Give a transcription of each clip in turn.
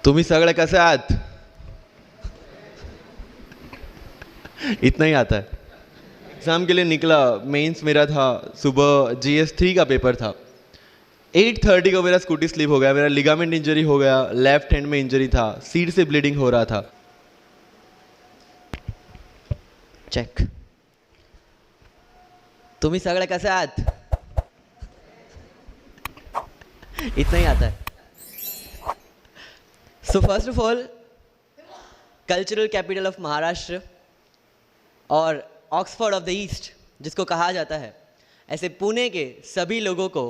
तुम्ही सगळे कसे आहात? इतना ही आता है। एग्ज़ाम के लिए निकला, मेंस मेरा था, सुबह GS3 का पेपर था। 8:30 को मेरा स्कूटी स्लिप हो गया, मेरा लिगामेंट इंजरी हो गया, लेफ्ट हैंड में इंजरी था, सीट से ब्लीडिंग हो रहा था। चेक। तुम्ही सगळे कसे आहात? इतना ही आता है। So first of all, cultural capital of Maharashtra और ऑक्सफोर्ड ऑफ द ईस्ट जिसको कहा जाता है, ऐसे पुणे के सभी लोगों को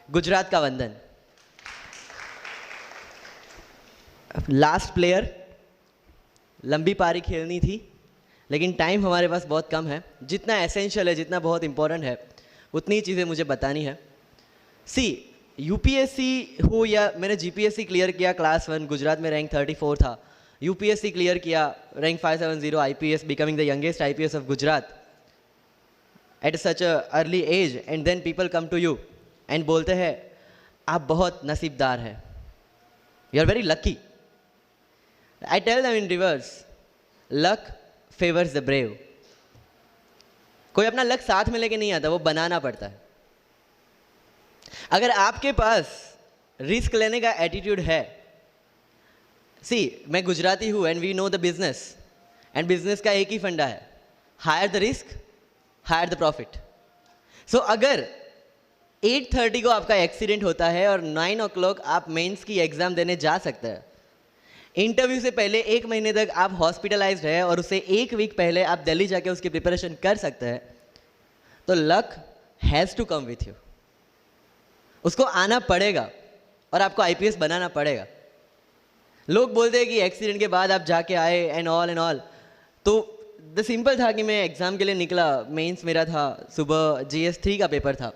गुजरात का वंदन। लास्ट प्लेयर, लंबी पारी खेलनी थी लेकिन टाइम हमारे पास बहुत कम है। जितना एसेंशियल है, जितना बहुत इंपॉर्टेंट है, उतनी चीज़ें मुझे बतानी है। सी, यूपीएससी हो या मैंने जीपीएससी क्लियर किया, क्लास 1 गुजरात में रैंक 34 था। यूपीएससी क्लियर किया, rank 570, IPS, becoming the youngest IPS of Gujarat at such a early age, and then people come to you and बोलते हैं आप बहुत नसीबदार हैं, you are very lucky. I tell them in reverse, luck favours the brave. कोई अपना luck साथ में लेके नहीं आता, वो बनाना पड़ता है। अगर आपके पास रिस्क लेने का एटीट्यूड है, सी मैं गुजराती हूँ and we know the business, and business का एक ही फंडा है, higher the risk higher the profit. So अगर 8:30 को आपका एक्सीडेंट होता है और 9 o'clock आप मेंस की एग्जाम देने जा सकते हैं, इंटरव्यू से पहले 1 महीने तक आप हॉस्पिटलाइज्ड है और उससे 1 वीक पहले आप दिल्ली जाके उसकी प्रिपरेशन कर सकते हैं, तो luck has to come with you. उसको आना पड़ेगा और आपको आईपीएस बनाना पड़ेगा। लोग बोलते हैं कि एक्सीडेंट के बाद आप जाके आए एंड ऑल, तो द सिंपल था कि मैं एग्ज़ाम के लिए निकला, मेंस मेरा था, सुबह GS3 का पेपर था।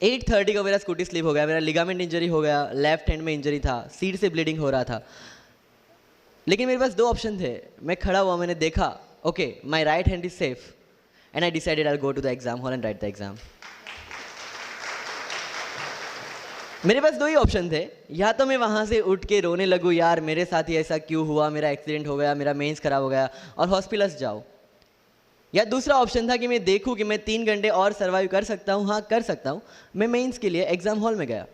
8:30 को मेरा स्कूटी स्लिप हो गया, मेरा लिगामेंट इंजरी हो गया, लेफ्ट हैंड में इंजरी था, सीट से ब्लीडिंग हो रहा था। लेकिन मेरे पास 2 ऑप्शन थे। मैं खड़ा हुआ, मैंने देखा, okay my right hand is safe, and I decided I go to the exam hall and write the exam. मेरे पास 2 ही ऑप्शन थे, या तो मैं वहाँ से उठ के रोने लगूँ, यार मेरे साथ ही ऐसा क्यों हुआ, मेरा एक्सीडेंट हो गया, मेरा मेंस खराब हो गया, और हॉस्पिटल जाओ। या दूसरा ऑप्शन था कि मैं देखूँ कि मैं 3 घंटे और सर्वाइव कर सकता हूँ। हाँ, कर सकता हूँ। मैं मेंस के लिए एग्जाम हॉल में गया।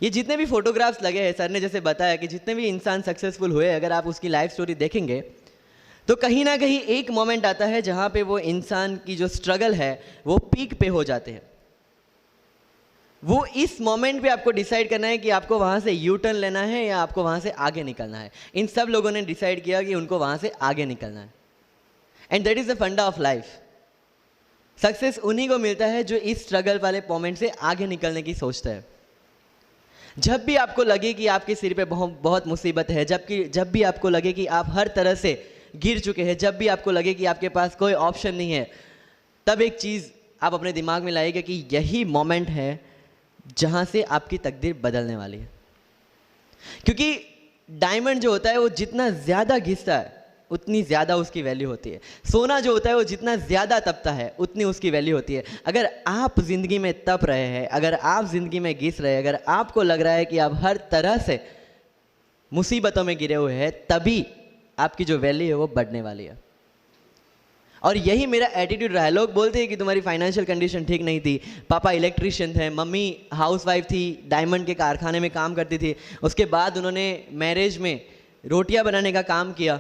ये जितने भी फोटोग्राफ्स लगे हैं, सर ने जैसे बताया कि जितने भी इंसान सक्सेसफुल हुए, अगर आप उसकी लाइफ स्टोरी देखेंगे तो कहीं ना कहीं एक मोमेंट आता है जहाँ पे वो इंसान की जो स्ट्रगल है वो पीक पे हो जाते हैं। वो इस मोमेंट पे आपको डिसाइड करना है कि आपको वहाँ से यू टर्न लेना है या आपको वहाँ से आगे निकलना है। इन सब लोगों ने डिसाइड किया कि उनको वहाँ से आगे निकलना है, एंड दैट इज़ द फंडा ऑफ लाइफ। सक्सेस उन्हीं को मिलता है जो इस स्ट्रगल वाले मोमेंट से आगे निकलने की सोचता है। जब भी आपको लगे कि आपके सिर पे बहुत मुसीबत है, जब भी आपको लगे कि आप हर तरह से गिर चुके हैं, जब भी आपको लगे कि आपके पास कोई ऑप्शन नहीं है, तब एक चीज़ आप अपने दिमाग में लाइएगा कि यही मोमेंट है जहाँ से आपकी तकदीर बदलने वाली है। क्योंकि डायमंड जो होता है वो जितना ज़्यादा घिसता है उतनी ज़्यादा उसकी वैल्यू होती है। सोना जो होता है वो जितना ज़्यादा तपता है उतनी उसकी वैल्यू होती है। अगर आप ज़िंदगी में तप रहे हैं, अगर आप ज़िंदगी में घिस रहे हैं, अगर आपको लग रहा है कि आप हर तरह से मुसीबतों में गिरे हुए हैं, तभी आपकी जो वैल्यू है वो बढ़ने वाली है। और यही मेरा एटीट्यूड रहा है। लोग बोलते हैं कि तुम्हारी फाइनेंशियल कंडीशन ठीक नहीं थी, पापा इलेक्ट्रिशियन थे, मम्मी हाउसवाइफ थी, डायमंड के कारखाने में काम करती थी, उसके बाद उन्होंने मैरिज में रोटियां बनाने का काम किया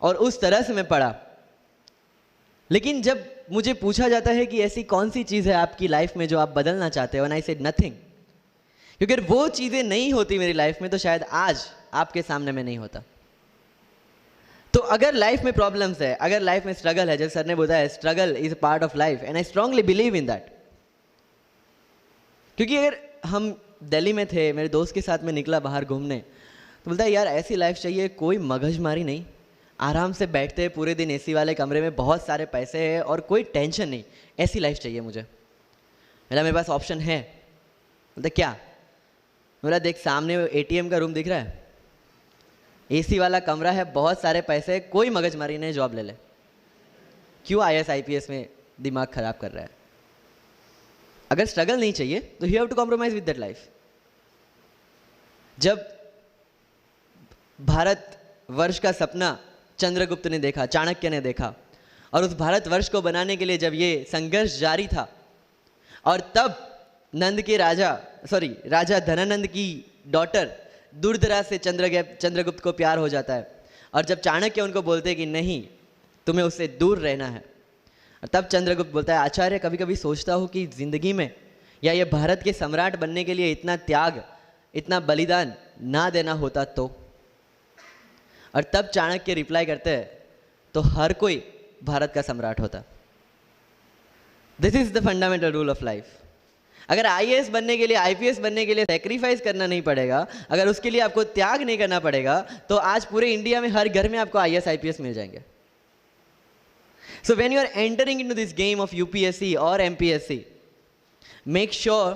और उस तरह से मैं पढ़ा। लेकिन जब मुझे पूछा जाता है कि ऐसी कौन सी चीज़ है आपकी लाइफ में जो आप बदलना चाहते हो, एंड आई सेड नथिंग। क्योंकि अगर वो चीज़ें नहीं होती मेरी लाइफ में तो शायद आज आपके सामने मैं नहीं होता। तो अगर लाइफ में प्रॉब्लम्स है, अगर लाइफ में स्ट्रगल है, जैसे सर ने बताया struggle is a part of life, and I strongly believe in that. क्योंकि अगर हम दिल्ली में थे, मेरे दोस्त के साथ में निकला बाहर घूमने, तो बोलता है यार ऐसी लाइफ चाहिए, कोई मगजमारी नहीं, आराम से बैठते हैं पूरे दिन एसी वाले कमरे में, बहुत सारे पैसे हैं और कोई टेंशन नहीं, ऐसी लाइफ चाहिए मुझे। मेरे पास ऑप्शन है। बोलता क्या? बोला देख सामने ATM का रूम दिख रहा है, एसी वाला कमरा है, बहुत सारे पैसे, कोई मगजमारी नहीं, जॉब ले ले। क्यों IAS IPS में दिमाग खराब कर रहा है? अगर स्ट्रगल नहीं चाहिए तो you have to compromise with that life. जब भारत वर्ष का सपना चंद्रगुप्त ने देखा, चाणक्य ने देखा, और उस भारतवर्ष को बनाने के लिए जब ये संघर्ष जारी था, और तब नंद के राजा धनानंद की डॉटर दूरदराज से चंद्रगुप्त को प्यार हो जाता है, और जब चाणक्य उनको बोलते हैं कि नहीं, तुम्हें उससे दूर रहना है, तब चंद्रगुप्त बोलता है, आचार्य कभी कभी सोचता हूँ कि ज़िंदगी में या ये भारत के सम्राट बनने के लिए इतना त्याग, इतना बलिदान ना देना होता तो। और तब चाणक्य रिप्लाई करते हैं, तो हर कोई भारत का सम्राट होता। This is the fundamental rule of life. अगर आईएएस बनने के लिए, आईपीएस बनने के लिए सेक्रीफाइस करना नहीं पड़ेगा, अगर उसके लिए आपको त्याग नहीं करना पड़ेगा, तो आज पूरे इंडिया में हर घर में आपको आईएएस आईपीएस मिल जाएंगे। So when you are entering into this game of UPSC और MPSC, make sure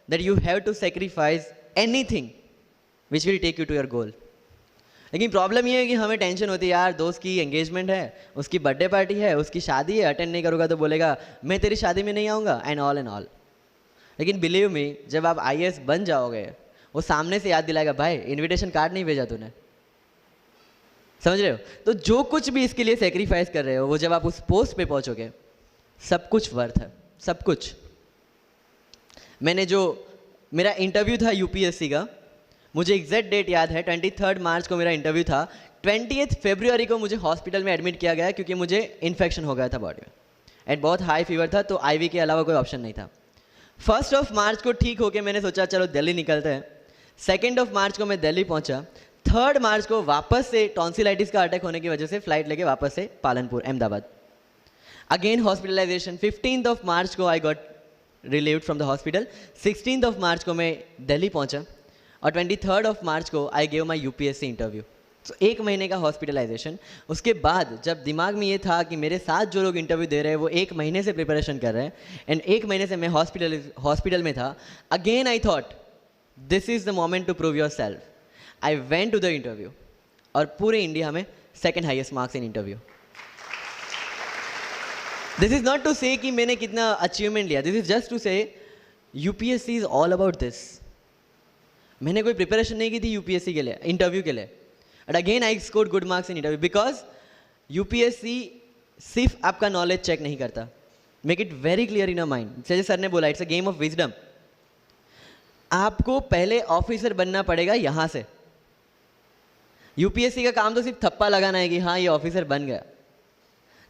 that you have to sacrifice anything which will take you to your goal. लेकिन प्रॉब्लम ये है कि हमें टेंशन होती है, यार दोस्त की एंगेजमेंट है, उसकी बर्थडे पार्टी है, उसकी शादी है, अटेंड नहीं करूँगा तो बोलेगा मैं तेरी शादी में नहीं आऊँगा, एंड ऑल। लेकिन बिलीव मी, जब आप आईएएस बन जाओगे, वो सामने से याद दिलाएगा, भाई इनविटेशन कार्ड नहीं भेजा तूने। समझ रहे हो? तो जो कुछ भी इसके लिए सेक्रीफाइस कर रहे हो, वो जब आप उस पोस्ट पे पहुंचोगे, सब कुछ वर्थ है, सब कुछ। मेरा इंटरव्यू था यूपीएससी का, मुझे एग्जैक्ट डेट याद है, 23 मार्च को मेरा इंटरव्यू था। 20 फरवरी को मुझे हॉस्पिटल में एडमिट किया गया क्योंकि मुझे इन्फेक्शन हो गया था बॉडी में, एंड बहुत हाई फीवर था, तो आईवी के अलावा कोई ऑप्शन नहीं था। 1 मार्च को ठीक होके मैंने सोचा चलो दिल्ली निकलते हैं। 2 मार्च को मैं दिल्ली पहुंचा। 3 मार्च को वापस से टॉन्सिलाइटिस का अटैक होने की वजह से फ्लाइट लेके वापस से Palanpur, Ahmedabad, again hospitalisation. 15 March को I got relieved from the hospital. 16 March को मैं दिल्ली पहुंचा, और 23 मार्च को I gave my UPSC interview. So 1 महीने का हॉस्पिटलाइजेशन। उसके बाद जब दिमाग में ये था कि मेरे साथ जो लोग इंटरव्यू दे रहे हैं वो 1 महीने से प्रिपरेशन कर रहे हैं, एंड 1 महीने से मैं हॉस्पिटल में था, again I thought this is the moment to prove yourself. I went to the interview, और पूरे इंडिया में 2nd highest marks in interview. This is not to say कि मैंने कितना अचीवमेंट लिया, this is just to say UPSC is all about this. मैंने कोई preparation नहीं की थी यूपीएससी के लिए, इंटरव्यू के लिए, but again I scored good marks in interview, because UPSC सिर्फ आपका नॉलेज चेक नहीं करता। Make it very clear in your mind, जैसे सर ने बोला, it's a game of wisdom. आपको पहले ऑफिसर बनना पड़ेगा यहाँ से। यूपीएससी का काम तो सिर्फ थप्पा लगाना है कि हाँ ये ऑफिसर बन गया।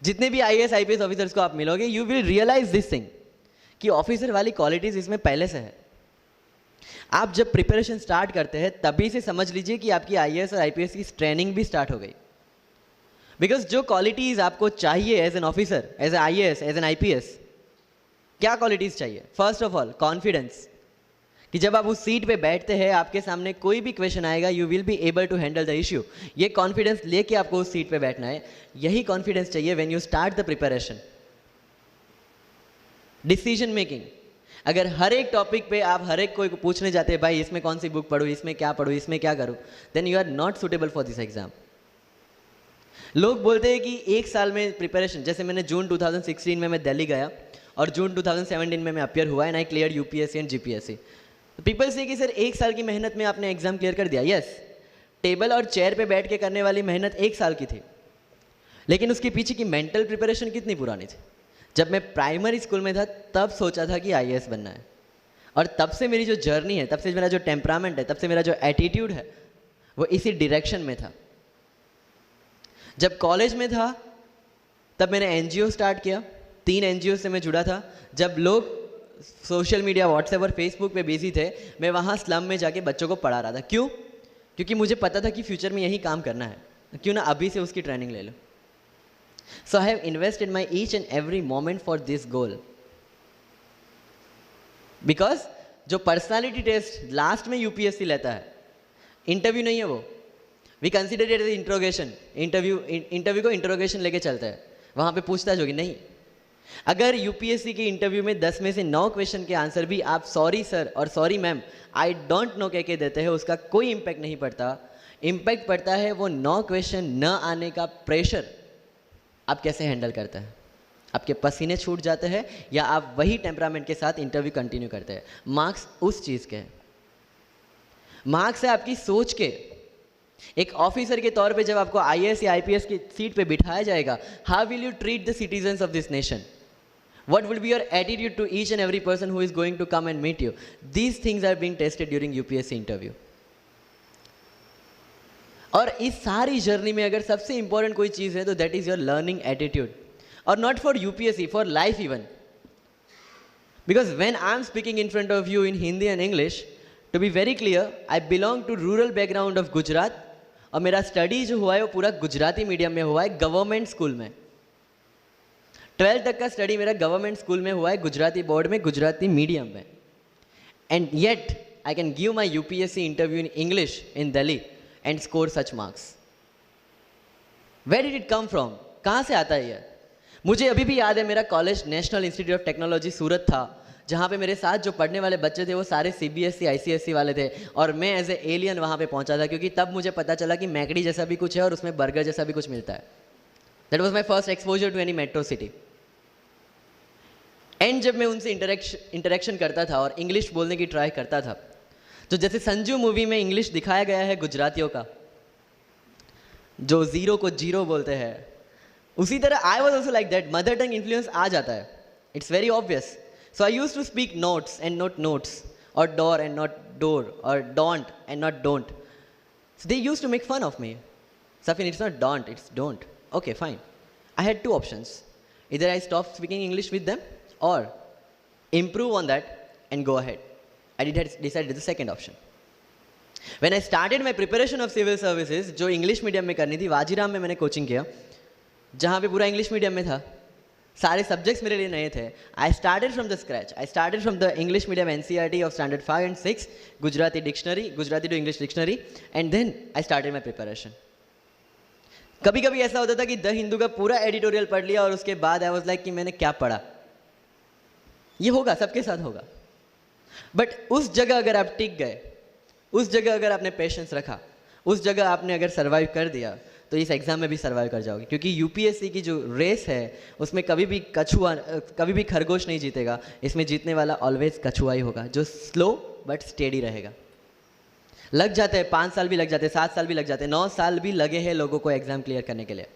जितने भी आईएएस आईपीएस ऑफिसर्स को आप मिलोगे, you will realise this thing कि ऑफिसर वाली क्वालिटीज इसमें पहले से है। आप जब प्रिपरेशन स्टार्ट करते हैं तभी से समझ लीजिए कि आपकी आईएएस और आईपीएस की ट्रेनिंग भी स्टार्ट हो गई। बिकॉज जो क्वालिटीज आपको चाहिए as an officer, as a IAS, as an IPS, क्या क्वालिटीज चाहिए? फर्स्ट ऑफ ऑल कॉन्फिडेंस, कि जब आप उस सीट पे बैठते हैं, आपके सामने कोई भी क्वेश्चन आएगा, you will be able to handle the issue. ये कॉन्फिडेंस लेके आपको उस सीट पे बैठना है। यही कॉन्फिडेंस चाहिए when you start the preparation. Decision making, अगर हर एक टॉपिक पे आप हर एक कोई को पूछने जाते हैं, भाई इसमें कौन सी बुक पढूं, इसमें क्या पढूं, इसमें क्या करूं, then you are not suitable for this exam. लोग बोलते हैं कि 1 साल में प्रिपरेशन, जैसे मैंने जून 2016 में मैं दिल्ली गया, और जून 2017 में मैं अपियर हुआ, and I clear UPSC and GPSC. People से कि सर 1 साल की मेहनत में आपने एग्जाम क्लियर कर दिया। यस, टेबल और चेयर पे बैठ के करने वाली मेहनत 1 साल की थी, लेकिन उसके पीछे की मेंटल प्रिपरेशन कितनी पुरानी थी। जब मैं प्राइमरी स्कूल में था तब सोचा था कि आईएएस बनना है, और तब से मेरी जो जर्नी है, तब से मेरा जो टेम्परामेंट है, तब से मेरा जो एटीट्यूड है, वो इसी डायरेक्शन में था। जब कॉलेज में था तब मैंने एनजीओ स्टार्ट किया, 3 एनजीओ से मैं जुड़ा था। जब लोग सोशल मीडिया, व्हाट्सएप और फेसबुक पे बिजी थे, मैं वहाँ स्लम में जाके बच्चों को पढ़ा रहा था। क्यों? क्योंकि मुझे पता था कि फ्यूचर में यही काम करना है, क्यों ना अभी से उसकी ट्रेनिंग ले लो। So I have invested my each and every moment for this goal, because जो पर्सनालिटी टेस्ट लास्ट में यूपीएससी लेता है, इंटरव्यू नहीं है वो, we consider it as interrogation. Interview को इंट्रोगेशन लेके चलता है, वहाँ पे पूछताछ होगी नहीं। अगर यूपीएससी के इंटरव्यू में 10 में से 9 क्वेश्चन के आंसर भी आप सॉरी सर और sorry ma'am, I don't no कह के देते हैं, उसका कोई इम्पैक्ट नहीं पड़ता। इम्पैक्ट पड़ता है वो 9 क्वेश्चन न आने का प्रेशर आप कैसे हैंडल करते हैं। आपके पसीने छूट जाते हैं या आप वही टेम्परामेंट के साथ इंटरव्यू कंटिन्यू करते हैं। मार्क्स उस चीज़ के हैं, मार्क्स है आपकी सोच के एक ऑफिसर के तौर पे जब आपको आईएएस या आईपीएस की सीट पे बिठाया जाएगा, how will you treat the citizens of this nation? What will be your attitude to each and every person who is going to come and meet you? These things are being tested during UPSC interview. और इस सारी journey में अगर सबसे important कोई चीज़ है तो that is your learning attitude, और not for UPSC, for life even. Because when I am speaking in front of you in Hindi and English, to be very clear, I belong to rural background of Gujarat, और मेरा study जो हुआ है वो पूरा Gujarati medium में हुआ है, गवर्नमेंट स्कूल में. 12th तक का स्टडी मेरा गवर्नमेंट स्कूल में हुआ है, गुजराती बोर्ड में, गुजराती मीडियम में. And yet I can give my UPSC interview in English in Delhi and score such marks. Where did it come from? कहाँ से आता है ये? मुझे अभी भी याद है, मेरा college national institute of technology Surat था, जहाँ पे मेरे साथ जो पढ़ने वाले बच्चे थे वो सारे सीबीएसई आईसीएसई वाले थे, और मैं एज ए एलियन वहाँ पे पहुँचा था, क्योंकि तब मुझे पता चला कि मैकडी जैसा भी कुछ है और उसमें बर्गर जैसा भी कुछ मिलता है. That was my first exposure to any metro city. And जब मैं उनसे इंटरेक्शन करता था और इंग्लिश बोलने की ट्राई करता था, तो जैसे संजू मूवी में इंग्लिश दिखाया गया है गुजरातियों का, जो ज़ीरो को जीरो बोलते हैं, उसी तरह I was also like that. Mother tongue influence आ जाता है, it's very obvious. So I use to speak notes and not notes, और डोर एंड नॉट डोर, और don't and not don't. So they use to make fun of me. Safin, it's not don't, it's don't. Okay, fine. I had two options. Either I stop speaking English with them, or improve on that and go ahead. I decided the second option. When I started my preparation of civil services, जो English medium में करनी थी, वाजीराम में मैंने coaching किया, जहाँ पे पूरा इंग्लिश मीडियम में था, सारे सब्जेक्ट्स मेरे लिए नए थे. I started from the scratch. I started from the English medium NCERT of standard 5 and 6, Gujarati dictionary, Gujarati to English dictionary, and then I started my preparation. कभी कभी ऐसा होता था कि द हिंदू का पूरा एडिटोरियल पढ़ लिया और उसके बाद आई वाज लाइक कि मैंने क्या पढ़ा. ये होगा, सबके साथ होगा. बट उस जगह अगर आप टिक गए, उस जगह अगर आपने पेशेंस रखा, उस जगह आपने अगर सर्वाइव कर दिया, तो इस एग्ज़ाम में भी सर्वाइव कर जाओगे. क्योंकि यूपीएससी की जो रेस है उसमें कभी भी कछुआ, कभी भी खरगोश नहीं जीतेगा. इसमें जीतने वाला ऑलवेज कछुआ ही होगा, जो स्लो बट स्टेडी रहेगा. लग जाते हैं 5 साल भी लग जाते हैं, 7 साल भी लग जाते हैं, 9 साल भी लगे हैं लोगों को एग्ज़ाम क्लियर करने के लिए.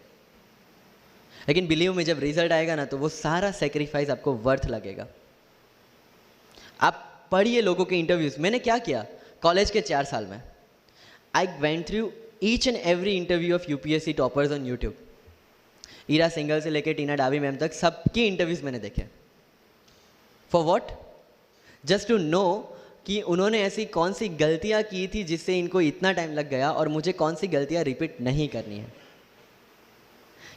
लेकिन बिलीव में जब रिजल्ट आएगा ना, तो वो सारा सेक्रीफाइस आपको वर्थ लगेगा. आप पढ़िए लोगों के इंटरव्यूज़. मैंने क्या किया कॉलेज के 4 साल में, I went through each and every interview of UPSC toppers on YouTube. Ira Singhal से लेकर टीना डावी मैम तक सबकी इंटरव्यूज़ मैंने देखे. For what? Just to know कि उन्होंने ऐसी कौन सी गलतियां की थी जिससे इनको इतना टाइम लग गया, और मुझे कौन सी गलतियां रिपीट नहीं करनी है.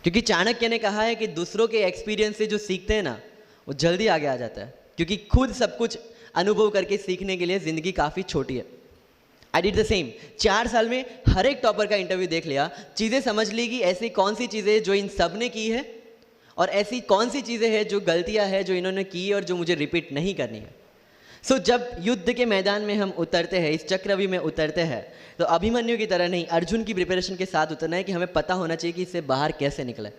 क्योंकि चाणक्य ने कहा है कि दूसरों के एक्सपीरियंस से जो सीखते हैं ना, वो जल्दी आगे आ जाता है. क्योंकि खुद सब कुछ अनुभव करके सीखने के लिए ज़िंदगी काफ़ी छोटी है. I did the same. 4 साल में हर एक टॉपर का इंटरव्यू देख लिया, चीज़ें समझ ली कि ऐसी कौन सी चीज़ें जो इन सब ने की है, और ऐसी कौन सी चीज़ें हैं जो गलतियाँ हैं जो इन्होंने की और जो मुझे रिपीट नहीं करनी है. सो जब युद्ध के मैदान में हम उतरते हैं, इस चक्रव्यूह में उतरते हैं, तो अभिमन्यु की तरह नहीं, अर्जुन की प्रिपरेशन के साथ उतरना है कि हमें पता होना चाहिए कि इससे बाहर कैसे निकले.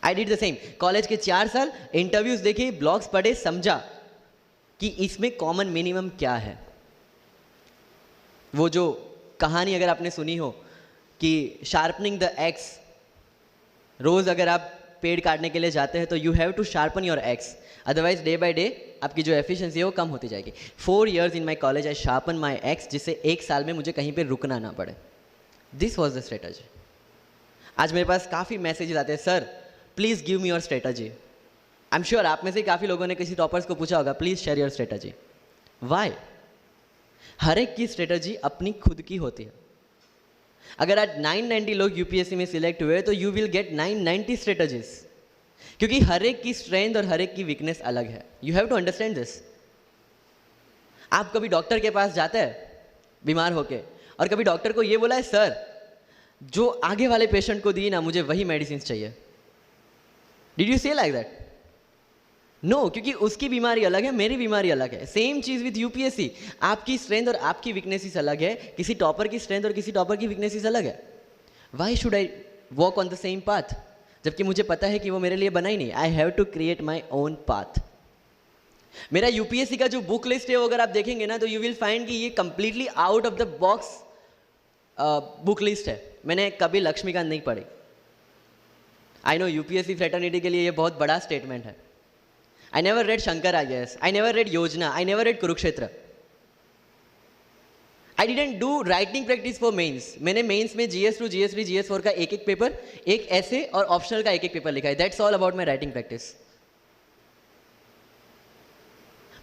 I did the same. College के 4 साल इंटरव्यूज़ देखे, ब्लॉग्स पढ़े, समझा कि इसमें कॉमन मिनिमम क्या है. वो जो कहानी अगर आपने सुनी हो कि शार्पनिंग द एक्स, रोज़ अगर आप पेड़ काटने के लिए जाते हैं तो you have to sharpen your axe, otherwise day by day आपकी जो एफिशिएंसी है वो कम होती जाएगी. 4 years in my college I sharpen my x, जिससे 1 साल में मुझे कहीं पे रुकना ना पड़े. This was the strategy. आज मेरे पास काफ़ी मैसेजेस आते हैं, sir please give me your strategy. I am sure आप में से काफ़ी लोगों ने किसी टॉपर्स को पूछा होगा, please share your strategy. Why? हर एक की स्ट्रेटजी अपनी खुद की होती है. अगर आज 990 लोग यूपीएससी में सिलेक्ट हुए तो यू विल गेट 990 स्ट्रेटजीज, क्योंकि हर एक की स्ट्रेंथ और हर एक की वीकनेस अलग है. You have to understand this. आप कभी डॉक्टर के पास जाते हैं बीमार होके, और कभी डॉक्टर को ये बोला है, सर जो आगे वाले पेशेंट को दी ना, मुझे वही मेडिसिन चाहिए. डिड यू से लाइक दैट? नो, क्योंकि उसकी बीमारी अलग है, मेरी बीमारी अलग है. Same cheese with UPSC. आपकी स्ट्रेंथ और आपकी वीकनेसेस अलग है, किसी टॉपर की स्ट्रेंथ और किसी टॉपर की वीकनेसेस अलग है. Why should I walk on the same path, जबकि मुझे पता है कि वो मेरे लिए बना ही नहीं. I have to create my own path. मेरा यूपीएससी का जो बुक लिस्ट है वो अगर आप देखेंगे ना, तो यू विल फाइंड कि ये completely out of the box book list है, मैंने कभी लक्ष्मीकांत नहीं पढ़ी। आई नो यूपीएससी फ्रेटर्निटी के लिए ये बहुत बड़ा स्टेटमेंट है। I never read Shankar IAS, I never read Yojana, I never read Kurukshetra. I didn't do writing practice for mains. मैंने मेंस में GS2, GS3, GS4 का एक एक पेपर, एक ऐसे और ऑप्शनल का एक एक पेपर लिखा है। That's all about my writing practice.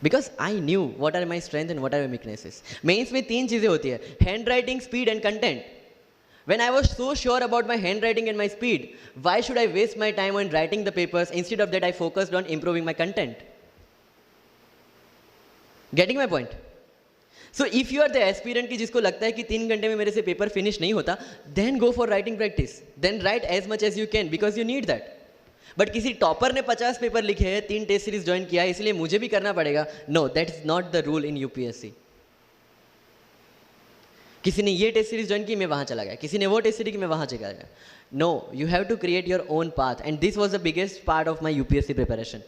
Because I knew what are my strength and what are my weaknesses. Mains में 3 चीज़ें होती है, hand writing, speed and content. When I was so sure about my handwriting and my speed, why should I waste my time on writing the papers? Instead of that, I focused on improving my content. Getting my point? So if you are the aspirant की जिसको लगता है कि 3 घंटे में मेरे से paper finish नहीं होता, then go for writing practice. Then write as much as you can because you need that. But किसी टॉपर ने 50 पेपर लिखे हैं, 3 टेस्ट सीरीज ज्वाइन किया है, इसलिए मुझे भी करना पड़ेगा। No, that is not the rule in UPSC. किसी ने ये टेस्ट सीरीज ज्वाइन की, मैं वहाँ चला गया, किसी ने वो टेस्ट सीरीज की, मैं वहाँ चला गया। No, you have to create your own path and this was the biggest part of my UPSC preparation.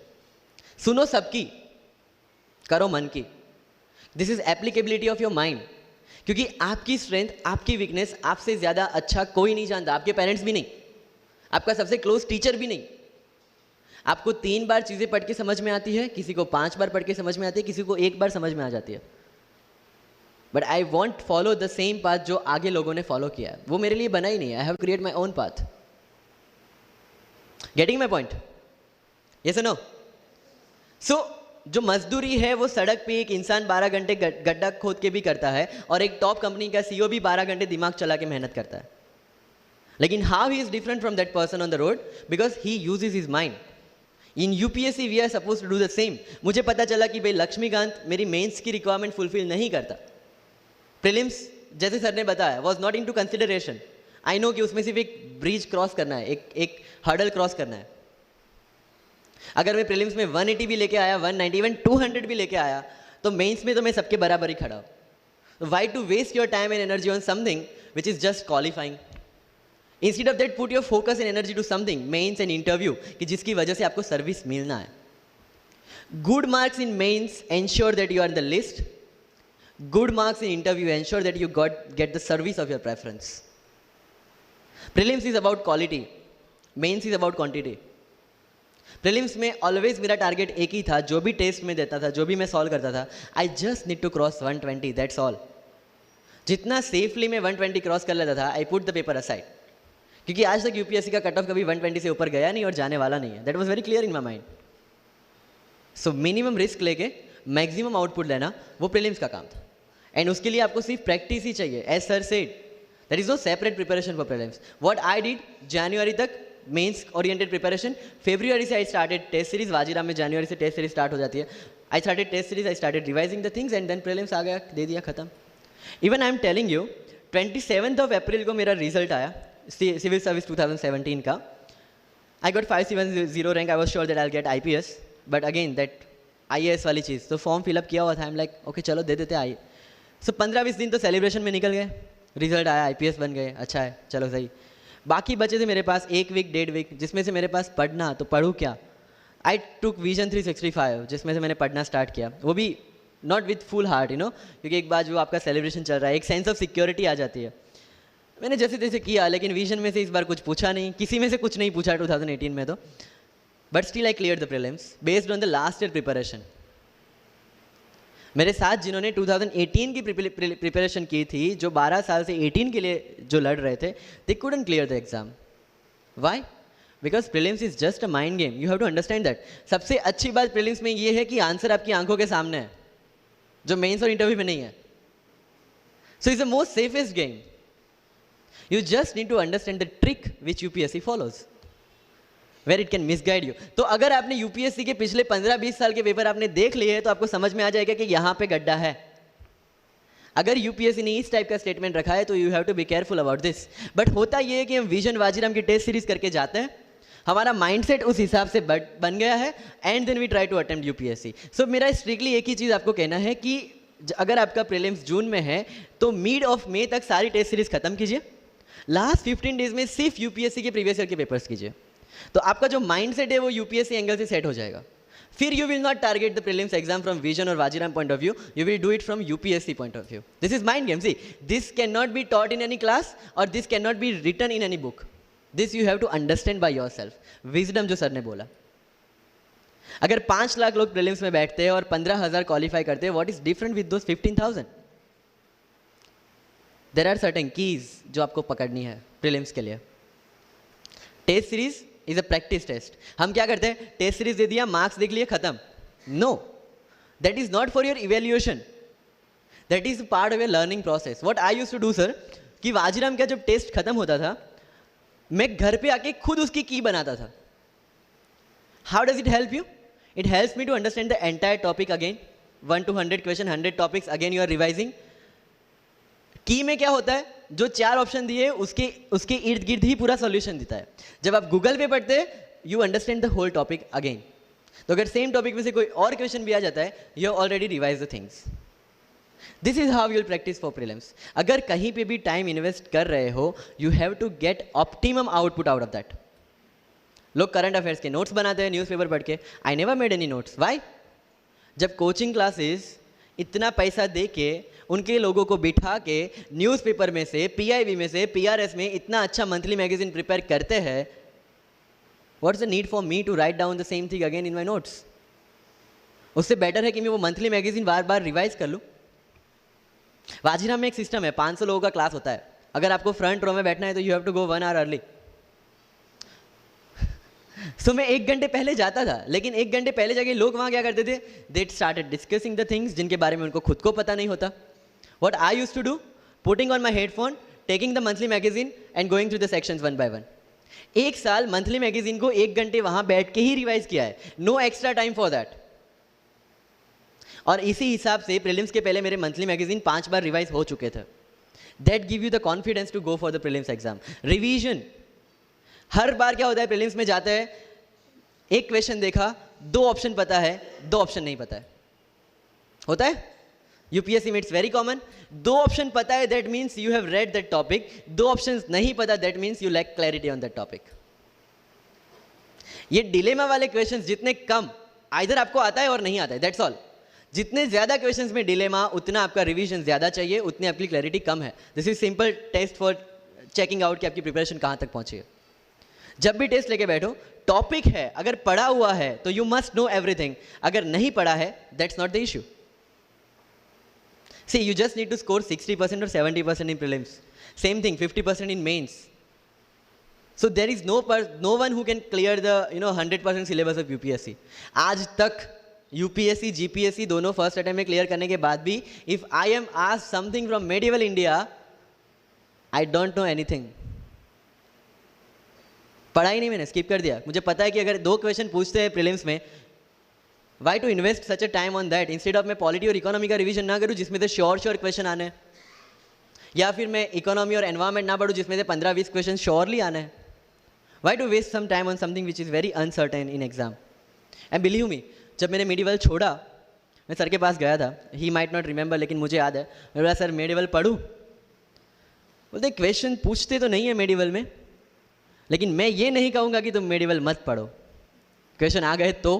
सुनो सबकी, करो मन की। This is applicability of your mind, क्योंकि आपकी स्ट्रेंथ, आपकी वीकनेस आपसे ज़्यादा अच्छा कोई नहीं जानता, आपके पेरेंट्स भी नहीं, आपका सबसे क्लोज टीचर भी नहीं। आपको 3 बार चीज़ें पढ़ के समझ में आती है, किसी को 5 बार पढ़ के समझ में आती है, किसी को 1 बार समझ में आ जाती है। But I want follow the same path जो आगे लोगों ने फॉलो किया है, वो मेरे लिए बना ही नहीं है। I have create my own path. Getting my point? Yes और नो? सो जो मजदूरी है वो सड़क पे एक इंसान 12 घंटे गड्ढा खोद के भी करता है, और एक टॉप कंपनी का CEO भी 12 घंटे दिमाग चला के मेहनत करता है। लेकिन how he is different from that person on the road? Because he uses his mind. In UPSC we are suppose to do the same. मुझे पता चला कि भाई लक्ष्मीकांत मेरी मेंस की रिक्वायरमेंट फुलफिल नहीं करता। प्रीलिम्स जैसे सर ने बताया was not into consideration. I know कि उसमें सिर्फ एक ब्रिज क्रॉस करना है, एक हर्डल क्रॉस करना है। अगर मैं प्रीलिम्स में 180 भी लेके आया, 190, इवन 200 भी लेके आया, तो मेंस में तो मैं सबके बराबर ही खड़ा हूँ। Why to waste your time and energy on something which is just qualifying? Instead of that put your focus and energy to something, mains and interview, कि जिसकी वजह से आपको सर्विस मिलना है। Good marks in mains ensure that you are in the list. Good marks in interview ensure that you get the service of your preference. Prelims is about quality, mains is about quantity. Prelims में always मेरा target एक ही था, जो भी test में देता था, जो भी मैं सॉल्व करता था, I just need to cross 120, that's all. जितना सेफली मैं 120 क्रॉस कर लेता था, I put the paper aside. क्योंकि आज तक यूपीएससी का कट ऑफ कभी 120 से ऊपर गया नहीं और जाने वाला नहीं है। That was very clear in my mind. So minimum risk लेके मैक्सिमम आउटपुट लेना वो प्रीलिम्स का काम था। एंड उसके लिए आपको सिर्फ प्रैक्टिस ही चाहिए। As sir said, there is no separate preparation for prelims. What I did, जनवरी तक मेंस ओरिएंटेड प्रिपरेशन, फरवरी से I started test series. Vajiram में जनवरी से टेस्ट सीरीज स्टार्ट हो जाती है। I started test series, I started revising the things and then prelims आ गया, दे दिया खत्म। Even I am telling you, 27 अप्रैल को मेरा रिजल्ट आया सिविल सर्विस 2017 का। I got 570 rank. I was sure that I will get IPS, but again that IAS वाली चीज़, तो फॉर्म फिलअप किया हुआ था। आई एम लाइक ओके चलो दे देते आई। सो 15-20 दिन तो सेलिब्रेशन में निकल गए। रिजल्ट आया, IPS बन गए, अच्छा है, चलो सही। बाकी बचे थे मेरे पास 1 वीक 1.5 वीक, जिसमें से मेरे पास पढ़ना, तो पढ़ूँ क्या? आई टुक विजन 365, जिसमें से मैंने पढ़ना स्टार्ट किया, वो भी not with full heart, you know, क्योंकि एक बार जो आपका सेलिब्रेशन चल रहा है, एक सेंस ऑफ सिक्योरिटी आ जाती है। मैंने जैसे तैसे किया, लेकिन विजन में से इस बार कुछ पूछा नहीं, किसी में से कुछ नहीं पूछा 2018 में तो। But still I clear the prelims based on the last year preparation. मेरे साथ जिन्होंने 2018 की प्रिपरेशन की थी, जो 12 साल से 18 के लिए जो लड़ रहे थे, they couldn't clear the exam. Why? Because prelims is just a mind game, you have to understand that. सबसे अच्छी बात प्रीलिम्स में ये है कि आंसर आपकी आंखों के सामने है, जो मेंस और इंटरव्यू में नहीं है। So is the most safest game. You just need to understand the trick which UPSC follows, where it can misguide you. तो अगर आपने यूपीएससी के पिछले 15-20 साल के पेपर आपने देख लिए हैं, तो आपको समझ में आ जाएगा कि यहाँ पे गड्ढा है। अगर यूपीएससी ने इस टाइप का स्टेटमेंट रखा है, तो you have to be careful about this. But होता ये है कि हम विजन वाजीराम की टेस्ट सीरीज करके जाते हैं, हमारा माइंडसेट उस हिसाब से बन गया है, and then we try to attempt UPSC. So मेरा स्ट्रिक्टली एक ही चीज़ आपको कहना है कि अगर आपका प्रीलिम्स जून में है, तो मिड ऑफ मई तक सारी टेस्ट सीरीज खत्म कीजिए। लास्ट 15 डेज में सिर्फ यूपीएससी के प्रीवियस ईयर के पेपर्स कीजिए, तो आपका जो माइंडसेट है वो यूपीएससी एंगल से सेट हो जाएगा। फिर you will not target the prelims exam from Vision or Vajiram point of view, you will do it from UPSC point of view. This is mind game. See, this cannot be taught in any class or this cannot be written in any book. This you have to understand by yourself. Wisdom जो sir ने बोला, अगर 5 लाख लोग prelims में बैठते हैं और 15,000 qualify करते हैं, what is different with those 15,000? There are certain keys जो आपको पकड़नी है प्रीलिम्स के लिए. Test series is a practice test. हम क्या करते हैं, टेस्ट सीरीज दे दिया, मार्क्स देख लिए, खत्म. No, that is not for your evaluation, that is part of your learning process. What I used to do sir, कि वाजीराम का जब टेस्ट खत्म होता था, मैं घर पे आके खुद उसकी की बनाता था. How does it help you? It helps me to understand the entire topic again. 1 to 100 question, 100 topics, again you are revising. की में क्या होता है, जो 4 ऑप्शन दिए उसके इर्द गिर्द ही पूरा सॉल्यूशन देता है. जब आप गूगल पे पढ़ते हैं, you understand the whole topic again. तो अगर सेम टॉपिक में से कोई और क्वेश्चन भी आ जाता है, you already revise the things. This is how you will practice for prelims. अगर कहीं पे भी टाइम इन्वेस्ट कर रहे हो, you have to get optimum output out of that. लोग करंट अफेयर्स के नोट्स बनाते हैं न्यूज़पेपर पढ़ के. I never made any notes. Why? जब कोचिंग क्लासेस इतना पैसा दे के उनके लोगों को बिठा के न्यूज़पेपर में से, पीआईबी में से, पीआरएस में इतना अच्छा मंथली मैगजीन प्रिपेयर करते हैं, what is the need for me to write down the same thing again in my notes? उससे बेटर है कि मैं वो मंथली मैगजीन बार बार रिवाइज कर लूँ. वाजीराम में एक सिस्टम है, 500 लोगों का क्लास होता है. अगर आपको फ्रंट रो में बैठना है तो you have to go 1 hour early. So मैं 1 घंटे पहले जाता था, लेकिन 1 घंटे पहले जाके लोग वहाँ क्या करते थे, they started discussing the things जिनके बारे में उनको खुद को पता नहीं होता. What I used to do, putting on my headphone, taking the monthly magazine and going through the sections 1 by 1. 1 साल मंथली मैगजीन को 1 घंटे वहाँ बैठ के ही रिवाइज किया है. No extra time for that. और इसी हिसाब से प्रीलिम्स के पहले मेरे मंथली मैगजीन 5 बार रिवाइज हो चुके थे. That give you the confidence to go for the prelims exam. Revision. हर बार क्या होता है, प्रीलिम्स में जाते हैं, एक क्वेश्चन देखा, 2 ऑप्शन पता है, 2 ऑप्शन नहीं पता है. होता है यूपीएससी में, इट्स वेरी कॉमन. 2 ऑप्शन पता है, that means you have read that topic. 2 option नहीं पता, that means you lack clarity on that topic. ये डिलेमा वाले क्वेश्चंस जितने कम, आइदर आपको आता है और नहीं आता है, दैट्स ऑल. जितने ज्यादा क्वेश्चंस में डिलेमा, उतना आपका रिवीजन ज्यादा चाहिए, उतनी आपकी क्लैरिटी कम है. This is simple test for checking out कि आपकी प्रिपरेशन कहां तक पहुंची है. जब भी टेस्ट लेके बैठो, टॉपिक है, अगर पढ़ा हुआ है तो यू मस्ट नो एवरीथिंग. अगर नहीं पढ़ा है, that's not the issue. See, you just need to score 60% और 70% in prelims. Same thing 50% in mains. So there is no one who can clear the 100% syllabus of UPSC. आज तक UPSC, GPSC दोनों first attempt में clear करने के बाद भी, if I am asked something from medieval India, I don't know anything. पढ़ा ही नहीं, मैंने स्किप कर दिया. मुझे पता है कि अगर 2 क्वेश्चन पूछते हैं प्रीलिम्स में, why to invest such a time on that, instead of मैं पॉलिटी और इकोनॉमी का रिवीजन ना करूँ जिसमें से श्योर क्वेश्चन आने हैं, या फिर मैं इकोनॉमी और एनवायरमेंट ना पढ़ूँ जिसमें से 15-20 क्वेश्चन श्योरली आने हैं. Why to waste some time on something which is very uncertain in exam. And believe me, जब मैंने मेडिवल छोड़ा, मैं सर के पास गया था. ही माइट नॉट रिमेंबर, लेकिन मुझे याद है. मैं बोला, सर मेडिवल पढ़ूँ? बोलते क्वेश्चन पूछते तो नहीं है मेडिवल में, लेकिन मैं ये नहीं कहूँगा कि तुम मेडिवल मत पढ़ो. क्वेश्चन आ गए तो.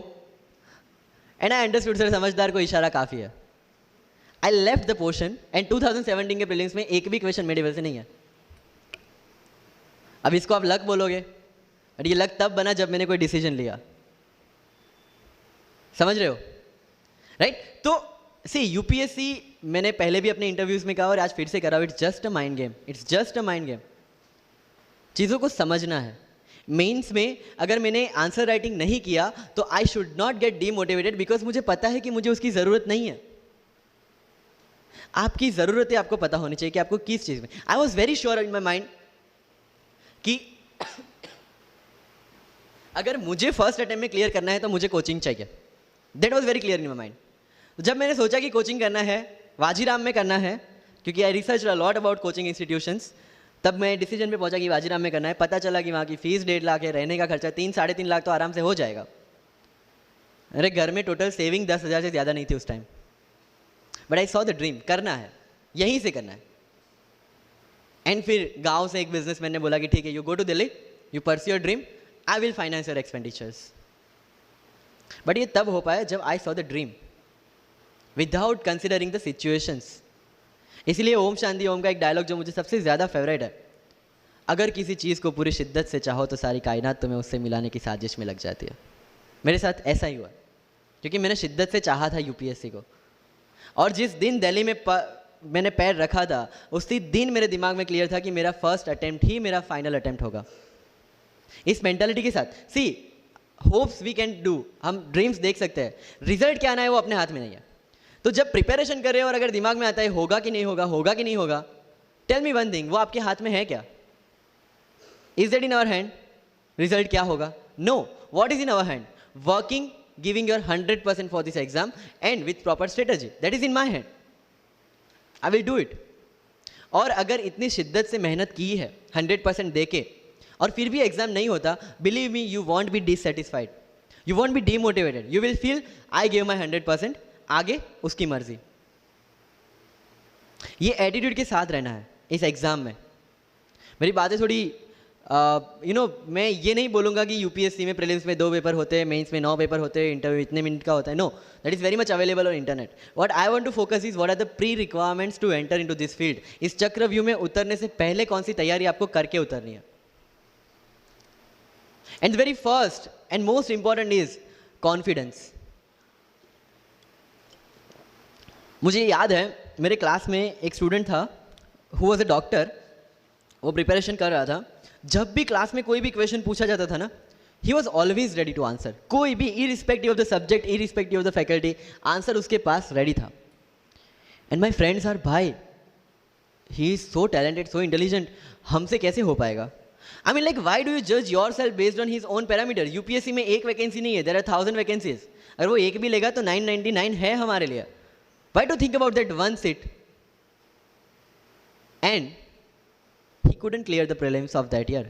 एंड आई अंडरस्टूड, सर समझदार को इशारा काफ़ी है. I left the portion and 2017 के प्रीलिम्स में एक भी क्वेश्चन मेडिवल से नहीं है. अब इसको आप लक बोलोगे, और ये लक तब बना जब मैंने कोई डिसीजन लिया. समझ रहे हो, राइट? तो सी, यूपीएससी मैंने पहले भी अपने इंटरव्यूज में कहा और आज फिर से करा, it's just a mind game. It's just a mind game. चीज़ों को समझना है. मेंस में अगर मैंने आंसर राइटिंग नहीं किया तो I should not gate demotivated, because मुझे पता है कि मुझे उसकी ज़रूरत नहीं है. आपकी ज़रूरत है, आपको पता होनी चाहिए कि आपको किस चीज़ में. आई was very sure in my mind कि अगर मुझे फर्स्ट अटेम्प्ट में क्लियर करना है तो मुझे कोचिंग चाहिए. That was very clear in my mind. जब मैंने सोचा कि कोचिंग करना है, वाजीराम में करना है, क्योंकि I research a lot about coaching institutions, तब मैं डिसीजन पे पहुंचा कि वाजीराम में करना है. पता चला कि वहाँ की फीस 1.5 लाख है, रहने का खर्चा 3-3.5 लाख तो आराम से हो जाएगा. अरे घर में टोटल सेविंग 10,000 से ज़्यादा नहीं थी उस time. But I saw the dream, करना है, यहीं से करना है. एंड फिर गांव से एक बिजनेसमैन ने बोला कि ठीक है, you go to Delhi, you pursue your dream, I will finance your expenditures. But ये तब हो पाया जब I saw the dream without considering the situations. इसलिए ओम शांति ओम का एक डायलॉग जो मुझे सबसे ज़्यादा फेवरेट है, अगर किसी चीज़ को पूरी शिद्दत से चाहो तो सारी कायनात तुम्हें उससे मिलाने की साजिश में लग जाती है। मेरे साथ ऐसा ही हुआ, क्योंकि मैंने शिद्दत से चाहा था यूपीएससी को, और जिस दिन दिल्ली में मैंने पैर रखा था उसी दिन मेरे दिमाग में क्लियर था कि मेरा फर्स्ट अटेम्प्ट ही मेरा फाइनल अटेम्प्ट होगा। इस मेंटालिटी के साथ, सी होप्स वी कैन डू, हम ड्रीम्स देख सकते हैं, रिजल्ट क्या आना है वो अपने हाथ में नहीं है। तो जब प्रिपरेशन कर रहे हो और अगर दिमाग में आता है होगा कि नहीं होगा, होगा कि नहीं होगा, टेल मी वन थिंग, वो आपके हाथ में है क्या? Is that in our hand? Result क्या होगा? No. What is in our hand? Working, giving your 100% for this exam and with proper strategy, that is in my hand. I will do it. और अगर इतनी शिद्दत से मेहनत की है 100% दे के और फिर भी एग्जाम नहीं होता, believe me you won't be dissatisfied, you won't be demotivated, you will feel I give my 100%, आगे उसकी मर्जी। ये एटीट्यूड के साथ रहना है इस एग्जाम में। मेरी बातें थोड़ी मैं ये नहीं बोलूँगा कि यूपीएससी में प्रीलिम्स में 2 पेपर होते हैं, मेंस में 9 पेपर होते हैं, इंटरव्यू इतने मिनट का होता है। No, that is very much available on internet. What I want to focus is what are the pre requirements to enter into this field. इस चक्रव्यूह में उतरने से पहले कौन सी तैयारी आपको करके उतरनी है। And very first and most important is confidence. मुझे याद है मेरे क्लास में एक स्टूडेंट था हु वॉज अ डॉक्टर, वो प्रिपरेशन कर रहा था। जब भी क्लास में कोई भी क्वेश्चन पूछा जाता था ना, he was always ready to answer. कोई भी irrespective of the subject, irrespective of the faculty, answer उसके पास रेडी था। एंड माई फ्रेंड्स आर भाई, he is so talented, so intelligent, हमसे कैसे हो पाएगा? I mean like why do you जज yourself based on his own parameter? UPSC में एक वैकेंसी नहीं है, देयर आर 1000 वैकेंसीज। अगर वो एक भी लेगा तो 999 है हमारे लिए। Why to think about that one seat? And he couldn't clear the prelims of that year,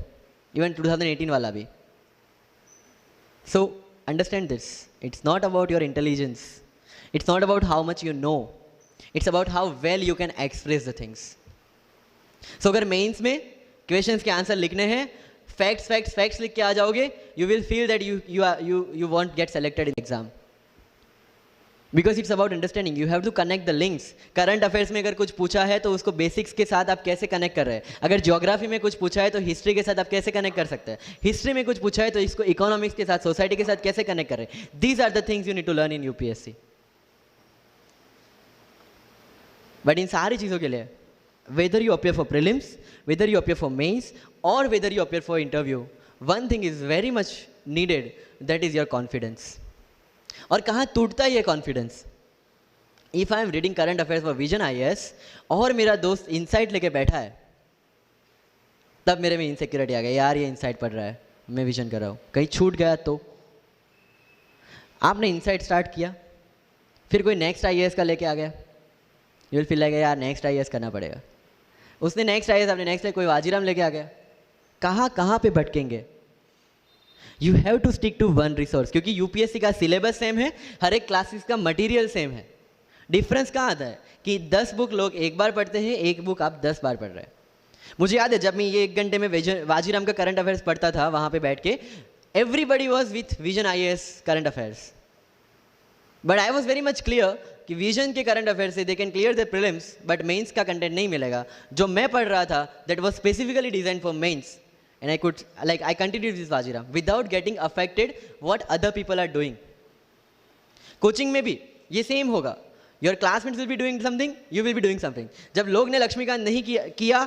even 2018 wala bhi. So understand this. It's not about your intelligence. It's not about how much you know. It's about how well you can express the things. So अगर mains में questions के answer लिखने हैं, facts लिख के आ जाओगे, you will feel that you won't get selected in exam. Because it's about understanding, you have to connect the links. Current affairs में अगर कुछ पूछा है तो उसको बेसिक्स के साथ आप कैसे कनेक्ट कर रहे हैं। अगर ज्योग्राफी में कुछ पूछा है तो हिस्ट्री के साथ आप कैसे कनेक्ट कर सकते हैं। हिस्ट्री में कुछ पूछा है तो इसको इकोनॉमिक्स के साथ, सोसाइटी के साथ कैसे कनेक्ट कर रहे हैं। These are the things you need to learn in UPSC. But इन सारी चीज़ों के लिए, whether you appear for prelims, whether you appear for mains, और whether you appear for interview, one thing is very much needed, that is your confidence. और कहाँ टूटता है ये confidence? If I am reading current affairs for vision IAS और मेरा दोस्त insight लेके बैठा है, तब मेरे में इनसिक्योरिटी आ गया, यार ये इनसाइट पढ़ रहा है, मैं विजन कर रहा हूँ, कहीं छूट गया तो। आपने इनसाइट स्टार्ट किया, फिर कोई नेक्स्ट आईएएस का लेके आ गया, यू विल फील लाइक यार नेक्स्ट आईएएस करना पड़ेगा। उसने नेक्स्ट आईएएस, आपने नेक्स्ट कोई वाजीराम लेके आ गया, कहाँ पे भटकेंगे? You have to stick to one resource, क्योंकि यूपीएससी का सिलेबस सेम है, हर एक क्लासेस का मटेरियल सेम है। डिफरेंस कहाँ आता है कि 10 बुक लोग एक बार पढ़ते हैं, एक बुक आप 10 बार पढ़ रहे हैं। मुझे याद है जब मैं ये 1 घंटे में वाजीराम का करंट अफेयर्स पढ़ता था, वहाँ पे बैठ के everybody was with Vision IAS current affairs, but I was very much clear कि विजन के करंट अफेयर्स से they can clear the prelims, but mains का कंटेंट नहीं मिलेगा। जो मैं पढ़ रहा था that was specifically design for mains, and I continued this Vajiram without getting affected what other people are doing. Coaching में भी ये सेम होगा, your classmates will be doing something, you will be doing something. जब लोग ने लक्ष्मीकांत नहीं किया,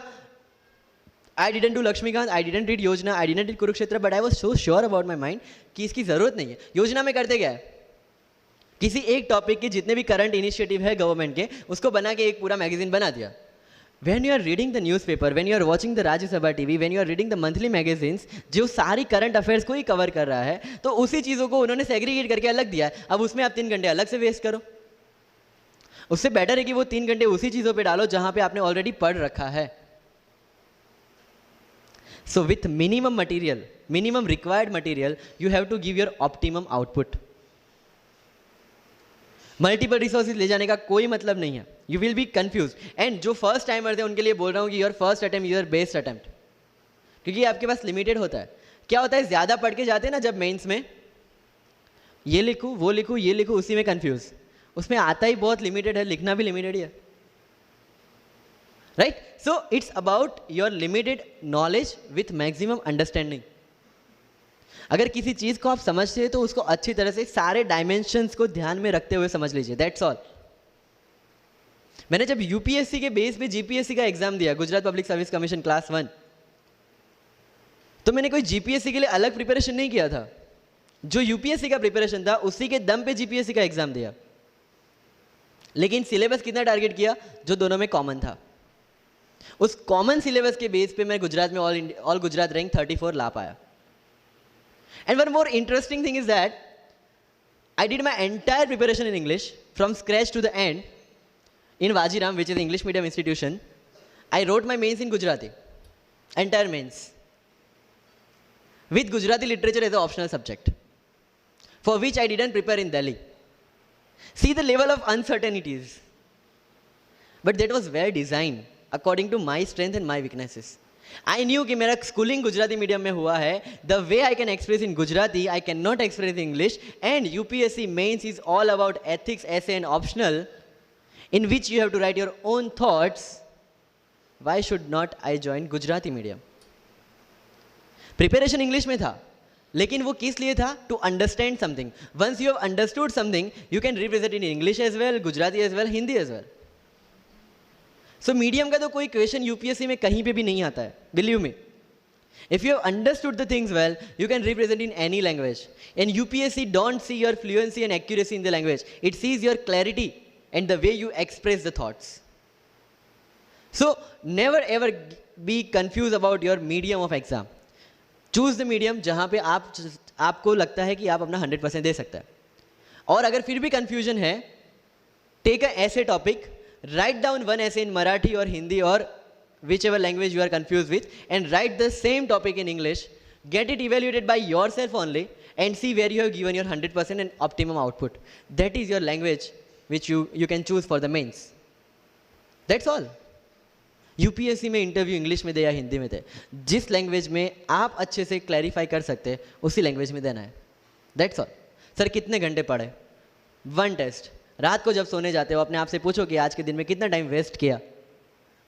I didn't do Laxmikant, I didn't read योजना, I didn't read Kurukshetra, but I was so sure about my mind कि इसकी ज़रूरत नहीं है। योजना में करते क्या है, किसी एक टॉपिक के जितने भी करंट इनिशिएटिव है गवर्नमेंट के, उसको बना के एक पूरा मैगजीन बना दिया। When you are reading the newspaper, when you are watching the Rajya Sabha TV, when you are reading the monthly magazines, जो सारी करंट अफेयर्स को ही कवर कर रहा है, तो उसी चीज़ों को उन्होंने सेग्रीगेट करके अलग दिया है। अब उसमें आप 3 घंटे अलग से वेस्ट करो, उससे बेटर है कि वो 3 घंटे उसी चीज़ों पे डालो जहाँ पे आपने ऑलरेडी पढ़ रखा है। So with minimum material, minimum required material, you have to give your optimum output. Multiple resources ले जाने का कोई मतलब नहीं है, you will be confuse. And जो फर्स्ट टाइमर्स हैं उनके लिए बोल रहा हूँ कि your first attempt your best attempt, क्योंकि आपके पास लिमिटेड होता है। क्या होता है, ज़्यादा पढ़ के जाते हैं ना जब मेंस में, ये लिखूँ वो लिखूँ ये लिखूँ, उसी में कंफ्यूज। उसमें आता ही बहुत लिमिटेड है, लिखना भी लिमिटेड ही है, right? So it's about your limited knowledge with maximum understanding. अगर किसी चीज़ को आप समझते हैं तो उसको अच्छी तरह से सारे डायमेंशंस को ध्यान में रखते हुए समझ लीजिए, दैट्स ऑल। मैंने जब यूपीएससी के बेस पे जीपीएससी का एग्जाम दिया, Gujarat public service commission class 1, तो मैंने कोई जीपीएससी के लिए अलग प्रिपरेशन नहीं किया था। जो यूपीएससी का प्रिपरेशन था उसी के दम पे जीपीएससी का एग्जाम दिया। लेकिन सिलेबस कितना टारगेट किया? जो दोनों में कॉमन था। उस कॉमन सिलेबस के बेस पे मैं गुजरात में ऑल गुजरात रैंक 34 ला पाया। And one more interesting thing is that I did my entire preparation in English from scratch to the end in Vajiram, which is an English medium institution. I wrote my mains in Gujarati, entire mains, with Gujarati literature as an optional subject, for which I didn't prepare in Delhi. See the level of uncertainties. But that was well designed according to my strength and my weaknesses. I knew कि मेरा schooling Gujarati medium में हुआ है. The way I can express in Gujarati, I cannot express in English. And UPSC mains is all about ethics, essay and optional, in which you have to write your own thoughts. Why should not I join Gujarati medium? Preparation English में था, लेकिन वो किस लिए था? To understand something. Once you have understood something, you can represent in English as well, Gujarati as well, Hindi as well. So medium का तो कोई question UPSC में कहीं पे भी नहीं आता है, believe me. If you have understood the things well, you can represent in any language. And UPSC don't see your fluency and accuracy in the language. It sees your clarity and the way you express the thoughts. So never ever be confused about your medium of exam. Choose the medium जहाँ पे आपको लगता है कि आप अपना 100% दे सकते हैं। और अगर फिर भी confusion है, take a essay topic, write down one essay in Marathi or Hindi or whichever language you are confused with, and write the same topic in English. Get it evaluated by yourself only and see where you have given your 100% and optimum output. That is your language which you can choose for the mains. That's all. UPSC में interview English में दे या हिंदी में दे, जिस language में आप अच्छे से clarify कर सकते हैं उसी लैंग्वेज में देना है, दैट्स ऑल। सर कितने घंटे पढ़े? 1 टेस्ट। रात को जब सोने जाते हो अपने आप से पूछो कि आज के दिन में कितना टाइम वेस्ट किया।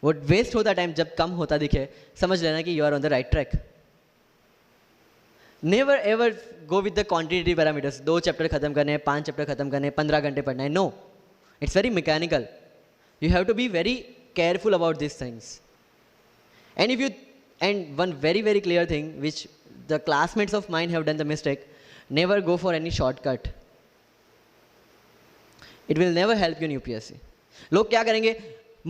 वो वेस्ट होता टाइम जब कम होता दिखे, समझ लेना कि you are on the right track. Never ever go with the quantitative parameters. 2 chapter खत्म करने हैं, 5 चैप्टर खत्म करने हैं, 15 घंटे पढ़ना है। No, it's very mechanical. You have to be very careful about these things. And one very very clear thing which the classmates of mine have done the mistake, never go for any shortcut. It will never help you in UPSC. लोग क्या करेंगे?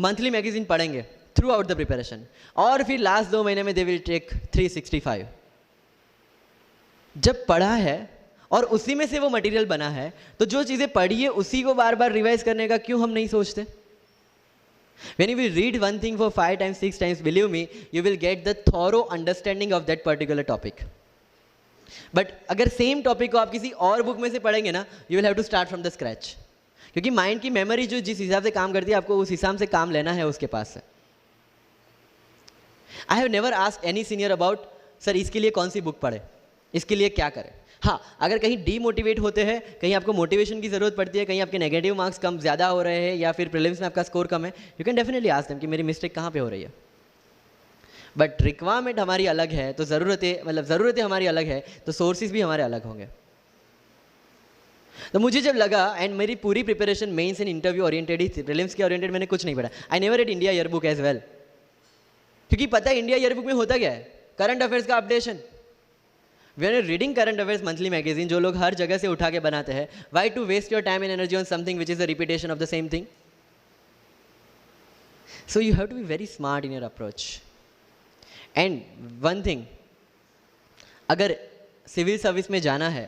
Monthly magazine पढ़ेंगे through out the preparation, और फिर last 2 महीने में they will take 365। जब पढ़ा है और उसी में से वो मटेरियल बना है, तो जो चीज़ें पढ़ी है उसी को बार बार रिवाइज करने का क्यों हम नहीं सोचते? When you will read one thing for 5 times, 6 times, believe me, you will get the thorough understanding of that particular topic. But अगर सेम टॉपिक को आप किसी और बुक में से पढ़ेंगे ना, you will have to start from the scratch. क्योंकि माइंड की मेमोरी जो जिस हिसाब से काम करती है, आपको उस हिसाब से काम लेना है उसके पास से। I have never asked any senior about, sir इसके लिए कौन सी बुक पढ़े, इसके लिए क्या करें। हाँ, अगर कहीं डीमोटिवेट होते हैं, कहीं आपको मोटिवेशन की ज़रूरत पड़ती है, कहीं आपके नेगेटिव मार्क्स कम ज़्यादा हो रहे हैं या फिर प्रीलिम्स में आपका स्कोर कम है, you can definitely ask them कि मेरी मिस्टेक कहाँ पे हो रही है। बट रिक्वायरमेंट हमारी अलग है तो ज़रूरतें हमारी अलग है, तो सोर्सेज भी हमारे अलग होंगे। तो मुझे जब लगा, एंड मेरी पूरी preparation mains and interview oriented ही थी, प्रीलिम्स के ओरिएंटेड मैंने कुछ नहीं पढ़ा। I never read India year book as well, क्योंकि पता है इंडिया ईयर बुक में होता क्या है? करंट अफेयर्स का updation. When you're reading current affairs monthly magazine, जो लोग हर जगह से उठा के बनाते हैं, why to waste your time and energy on something which is a repetition of the same thing? So you have to be very smart in your approach. And one thing, अगर civil service में जाना है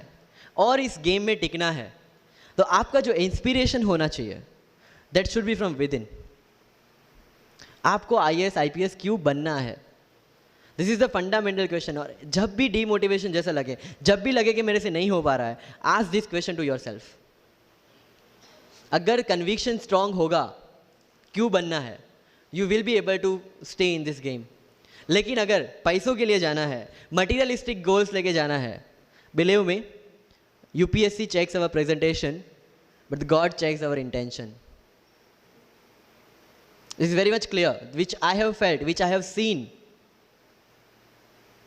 और इस game में टिकना है, तो आपका जो इंस्पिरेशन होना चाहिए, that should be from within. आपको IAS IPS क्यों बनना है? This is the fundamental question. और जब भी डीमोटिवेशन जैसा लगे, जब भी लगे कि मेरे से नहीं हो पा रहा है, ask this question to yourself. अगर कन्विक्शन स्ट्रांग होगा क्यों बनना है, you will be able to stay in this game. लेकिन अगर पैसों के लिए जाना है, मटीरियलिस्टिक गोल्स लेके जाना है, believe me UPSC checks our presentation, but God checks our intention. This is very much clear, which I have felt, which I have seen.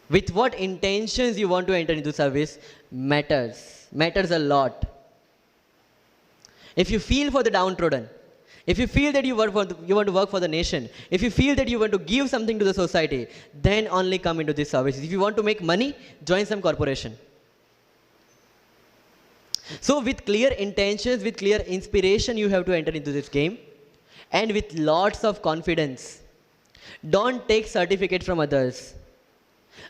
With what intentions you want to enter into service matters a lot. If you feel for the downtrodden, if you feel that you want to work for the nation, if you feel that you want to give something to the society, then only come into this service. If you want to make money, join some corporation. So with clear intentions, with clear inspiration, you have to enter into this game, and with lots of confidence. Don't take certificate from others.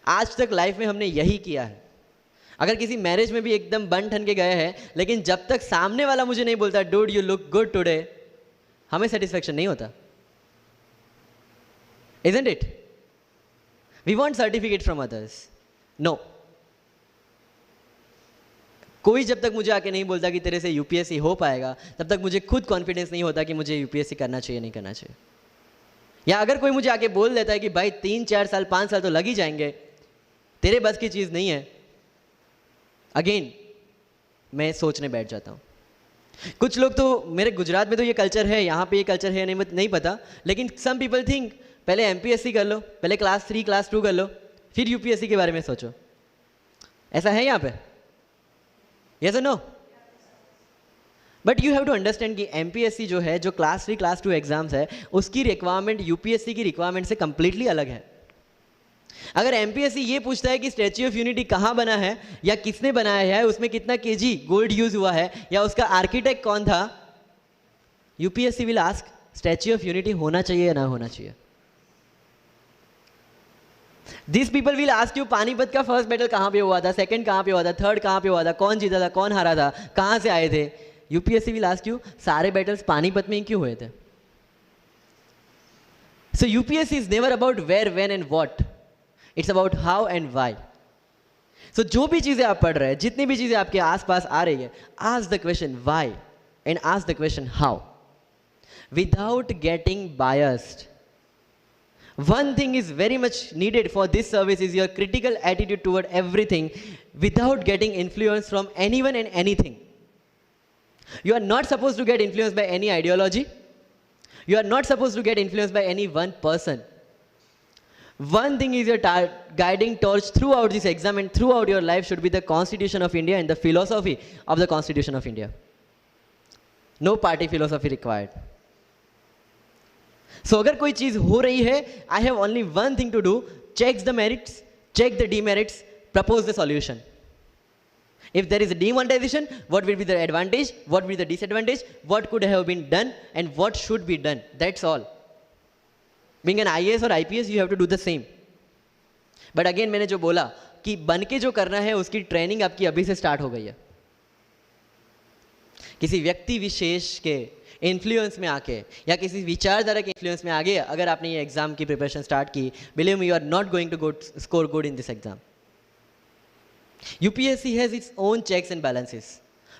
आज तक life में हमने यही किया है. अगर किसी marriage में भी एकदम बन ठन के गए हैं, लेकिन जब तक सामने वाला मुझे नहीं बोलता dude you look good today, हमें सेटिस्फैक्शन नहीं होता. Isn't it? We want certificate from others. No. कोई जब तक मुझे आके नहीं बोलता कि तेरे से यूपीएससी हो पाएगा, तब तक मुझे खुद कॉन्फिडेंस नहीं होता कि मुझे यूपीएससी करना चाहिए नहीं करना चाहिए. या अगर कोई मुझे आके बोल देता है कि भाई 3-4 साल 5 साल तो लग ही जाएंगे, तेरे बस की चीज़ नहीं है, अगेन मैं सोचने बैठ जाता हूँ. कुछ लोग तो मेरे गुजरात में तो ये कल्चर है, यहाँ पे ये कल्चर है नहीं पता, लेकिन सम पीपल थिंक पहले एमपीएससी कर लो, पहले क्लास 3 क्लास 2 कर लो, फिर यूपीएससी के बारे में सोचो. ऐसा है यहाँ पे? Yes or no? But you have to understand कि एमपीएससी जो है, जो क्लास 3 क्लास 2 एग्जाम्स है, उसकी रिक्वायरमेंट यूपीएससी की रिक्वायरमेंट से कंप्लीटली अलग है. अगर एमपीएससी ये पूछता है कि स्टैच्यू ऑफ यूनिटी कहाँ बना है या किसने बनाया है, उसमें कितना केजी गोल्ड यूज हुआ है या उसका आर्किटेक्ट कौन था, UPSC will ask statue of unity होना चाहिए या ना होना चाहिए. This people will ask you Panipat का फर्स्ट बैटल कहाँ पे हुआ था, सेकंड कहाँ पे हुआ था, थर्ड कहाँ पे हुआ था, कौन जीता था, कौन हारा था, कहाँ से आए थे. यूपीएससी विल आस्क यू सारे बैटल्स पानीपत में ही क्यों हुए थे. So UPSC is never about where, when and what, it's about how and why. So जो भी चीजें आप पढ़ रहे हैं, जितनी भी चीजें आपके आसपास आ रही है, ask the question why and ask the question how, without getting biased. One thing is very much needed for this service is your critical attitude toward everything without getting influence from anyone and anything. You are not supposed to get influenced by any ideology. You are not supposed to get influenced by any one person. One thing is your guiding torch throughout this exam and throughout your life should be the Constitution of India and the philosophy of the Constitution of India. No party philosophy required. So अगर कोई चीज़ हो रही है, I have only one thing to do, check the merits, check the demerits, propose the solution. If there is a demonetization, what will be the advantage, what will be the disadvantage, what could have been done and what should be done. That's all. Being an IAS or IPS, you have to do the same. But again मैंने जो बोला कि बन के जो करना है उसकी ट्रेनिंग आपकी अभी से स्टार्ट हो गई है. किसी व्यक्ति विशेष के इन्फ्लुएंस में आके या किसी विचारधारा के इन्फ्लुएंस में आगे अगर आपने ये एग्जाम की प्रिपरेशन स्टार्ट की, believe me you are not going to score good in this exam. UPSC has its own checks and balances.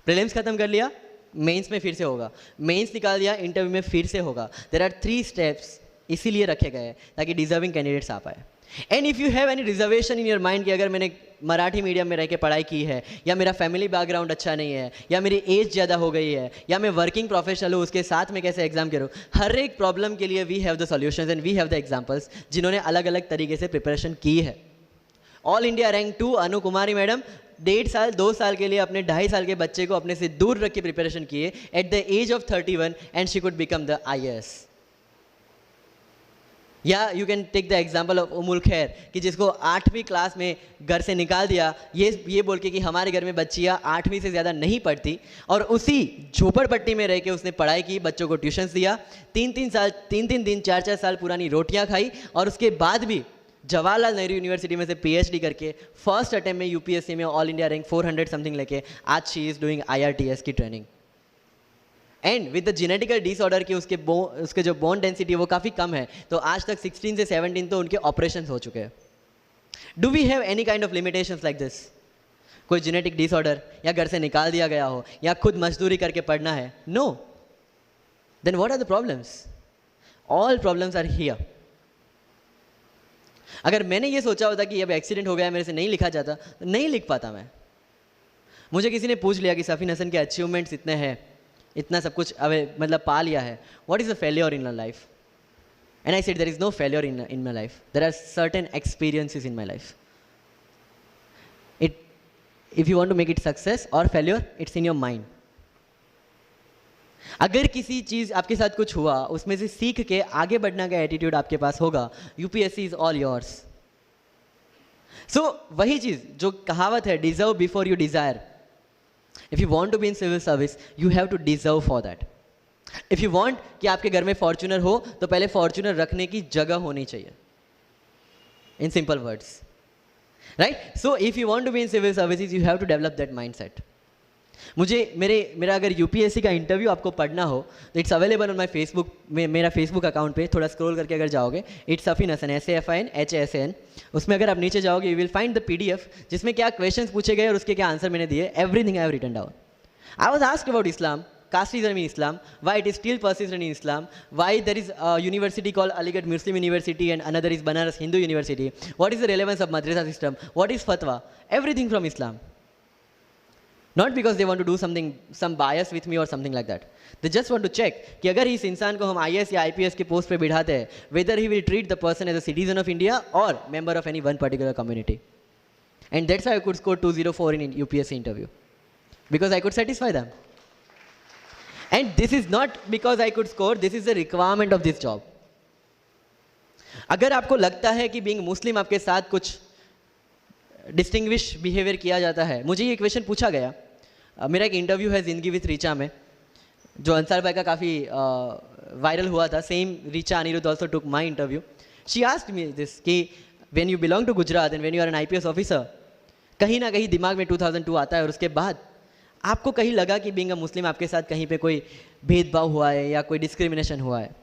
Prelims खत्म कर लिया, मेंस में फिर से होगा, मेंस निकाल दिया, इंटरव्यू में फिर से होगा. देयर आर 3 स्टेप्स इसीलिए रखे गए हैं ताकि डिजर्विंग कैंडिडेट्स आ पाए. And if you have any reservation in your mind कि अगर मैंने मराठी मीडियम में रह के पढ़ाई की है या मेरा फैमिली बैकग्राउंड अच्छा नहीं है या मेरी एज ज़्यादा हो गई है या मैं वर्किंग प्रोफेशनल हूँ, उसके साथ में कैसे एग्जाम करूँ, हर एक प्रॉब्लम के लिए we have the solutions and we have the examples जिन्होंने अलग अलग तरीके से प्रिपरेशन की है. All India rank 2 Anu Kumari madam 1.5 साल 2 साल के लिए अपने 2.5 साल के बच्चे को अपने से दूर रख के प्रिपरेशन किए at the age of 31 and she could become the IAS. या you can take the example of Ummul Kher कि जिसको 8वीं क्लास में घर से निकाल दिया ये बोल के कि हमारे घर में बच्चियाँ 8वीं से ज़्यादा नहीं पढ़ती, और उसी झोपड़पट्टी में रह के उसने पढ़ाई की, बच्चों को ट्यूशन्स दिया, 3 दिन 4 साल पुरानी रोटियाँ खाई, और उसके बाद भी जवाहरलाल नेहरू यूनिवर्सिटी में से PhD करके फर्स्ट अटेम्प्ट में यूपीएससी में ऑल इंडिया रैंक 400 समथिंग लेके आज शी इज़ डूइंग IRTS की training. And with the genetical disorder की उसके जो बोन डेंसिटी वो काफ़ी कम है, तो आज तक 16 से 17 तो उनके ऑपरेशन हो चुके हैं. Do we have any kind of limitations like this? कोई जेनेटिक डिसऑर्डर या घर से निकाल दिया गया हो या खुद मजदूरी करके पढ़ना है? No. Then what are the problems? All problems are here. अगर मैंने ये सोचा होता कि अब एक्सीडेंट हो गया मेरे से नहीं लिखा जाता, तो नहीं लिख पाता मैं. मुझे किसी ने पूछ लिया कि सफ़ीन हसन के अचीवमेंट्स इतने हैं, इतना सब कुछ अवे मतलब पा लिया है, what is a failure in life? And I said there is no failure in my life, there are certain experiences in my life. If you want to make it success और failure, it's in your mind. अगर किसी चीज़ आपके साथ कुछ हुआ, उसमें से सीख के आगे बढ़ने का एटीट्यूड आपके पास होगा, UPSC is all yours. So वही चीज़ जो कहावत है, deserve before you desire. If you want to be in civil service, you have to deserve for that. If you want कि आपके घर में फॉर्च्यूनर हो, तो पहले फॉर्च्यूनर रखने की जगह होनी चाहिए. In simple words, right? So if you want to be in civil services, you have to develop that mindset. मेरा अगर यूपीएससी का इंटरव्यू आपको पढ़ना हो, तो it's available on my Facebook में, मेरा फेसबुक अकाउंट पे थोड़ा स्क्रॉल करके अगर जाओगे, इट्स सफ़ीन हसन, SAFIN, उसमें अगर आप नीचे जाओगे, you will find the PDF जिसमें क्या क्वेश्चंस पूछे गए और उसके क्या आंसर मैंने दिए. Everything I have written down. I was asked about Islam, casteism in Islam, why it is still persistent in Islam, why there is a university called Aligarh Muslim University and another is Banaras Hindu University, what is the relevance of madrasa system, what is fatwa, everything from Islam. Not because they want to do something, some bias with me or something like that. They just want to check कि अगर इस इंसान को हम IAS या IPS के post पे बिठाते हैं, whether he will treat the person as a citizen of India or member of any one particular community. And that's how I could score 204 in UPSC interview, because I could satisfy them. And this is not because I could score, this is the requirement of this job. अगर आपको लगता है कि being मुस्लिम आपके साथ कुछ distinguish behaviour किया जाता है, मुझे ये क्वेश्चन पूछा गया. मेरा एक इंटरव्यू है ज़िंदगी विथ रीचा में, जो अंसार भाई का काफ़ी वायरल हुआ था. Same Richa Anirudh also took my interview. She asked me this कि when you belong to Gujarat and when you are an IPS officer, कहीं ना कहीं दिमाग में 2002 आता है और उसके बाद आपको कहीं लगा कि बीइंग अ मुस्लिम आपके साथ कहीं पे कोई भेदभाव हुआ है या कोई डिस्क्रिमिनेशन हुआ है.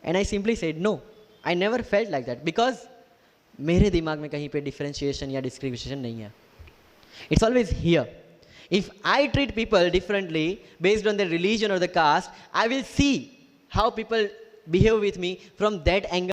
And I simply said no, I never felt like that, because मेरे दिमाग में कहीं पे डिफरेंशिएशन या डिस्क्रिमिनेशन नहीं है. It's always here. If I treat people differently based on the religion और the caste, I will see how people behave with me from that angle.